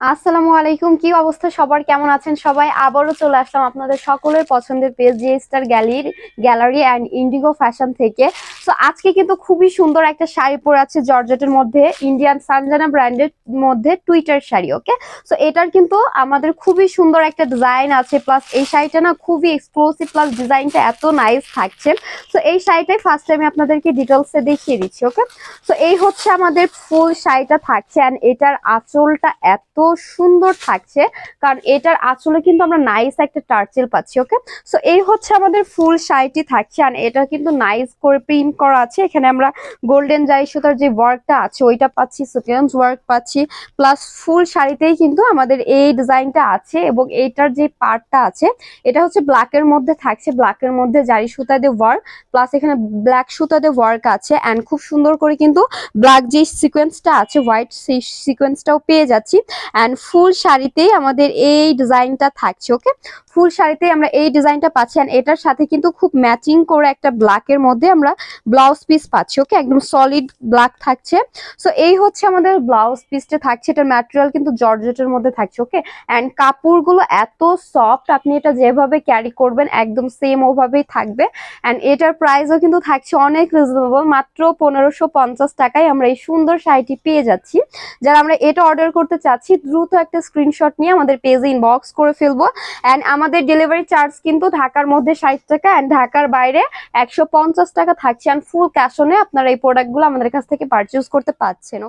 আসসালামু আলাইকুম, কি অবস্থা সবার, কেমন আছেন সবাই? আবারও চলে আসলাম আপনাদের সকলের পছন্দের page G star gallery and Indigo fashion থেকে। তো আজকে কিন্তু খুবই সুন্দর একটা শাড়ি পরে আছে জর্জেটের মধ্যে, ইন্ডিয়ান সানজানা ব্র্যান্ডের মধ্যে টুইটার শাড়ি। ওকে, তো এটার কিন্তু আমাদের খুবই সুন্দর একটা ডিজাইন আছে, প্লাস এই শাড়িটা না খুবই এক্সক্লুসিভ, প্লাস ডিজাইনটা এত নাইস থাকছে। তো এই শাড়িটাই ফার্স্ট আমি আপনাদেরকে ডিটেলসে দেখিয়ে দিচ্ছি। ওকে, তো এই হচ্ছে আমাদের ফুল শাড়িটা থাকছে, অ্যান্ড এটার আঁচলটা এত সুন্দর থাকছে, কারণ এটার আঁচলে কিন্তু আমরা নাইস একটা টার্চেল পাচ্ছি। ওকে, সো এই হচ্ছে আমাদের ফুল শাড়িটি থাকছে, আর এটা কিন্তু নাইস করে প্রিন্ট করা আছে। এখানে আমরা গোল্ডেন জারি সুতার যে ওয়ার্কটা আছে ওইটা পাচ্ছি, সিকোয়েন্স ওয়ার্ক পাচ্ছি, প্লাস ফুল শাড়িতেই কিন্তু আমাদের এই ডিজাইনটা আছে। এবং এইটার যে পার্টটা আছে এটা হচ্ছে ব্ল্যাকের মধ্যে থাকছে, ব্ল্যাকের মধ্যে জারি সুতা দিয়ে ওয়ার্ক, প্লাস এখানে ব্ল্যাক সুতা দিয়ে ওয়ার্ক আছে, অ্যান্ড খুব সুন্দর করে কিন্তু ব্ল্যাক যে সিকোয়েন্সটা আছে হোয়াইট সেই সিকোয়েন্সটাও পেয়ে যাচ্ছি। অ্যান্ড ফুল শাড়িতেই আমাদের এই ডিজাইনটা থাকছে। ওকে, ফুল শাড়িতেই আমরা এই ডিজাইনটা পাচ্ছি, অ্যান্ড এটার সাথে কিন্তু খুব ম্যাচিং করে একটা ব্ল্যাকের মধ্যে আমরা ব্লাউজ পিস পাচ্ছি। ওকে, একদম সলিড ব্ল্যাক থাকছে। সো এই হচ্ছে আমাদের ব্লাউজ পিসটা থাকছে, এটার ম্যাটেরিয়াল কিন্তু জর্জেটের মধ্যে থাকছে। ওকে, অ্যান্ড কাপড়গুলো এত সফট, আপনি এটা যেভাবে ক্যারি করবেন একদম সেম ওভাবেই থাকবে। অ্যান্ড এটার প্রাইসও কিন্তু থাকছে অনেক রিজনেবল, মাত্র 1550 টাকায় আমরা এই সুন্দর শাড়িটি পেয়ে যাচ্ছি। যারা আমরা এটা অর্ডার করতে চাচ্ছি দ্রুত একটা স্ক্রিনশট নিয়ে আমাদের পেজে ইনবক্স করে ফেলবো। অ্যান্ড আমাদের ডেলিভারি চার্জ কিন্তু ঢাকার মধ্যে 60 টাকা, অ্যান্ড ঢাকার বাইরে 150 টাকা থাকছে। অ্যান্ড ফুল ক্যাশ অনে আপনারা এই প্রোডাক্টগুলো আমাদের কাছ থেকে পারচেজ করতে পারছেন।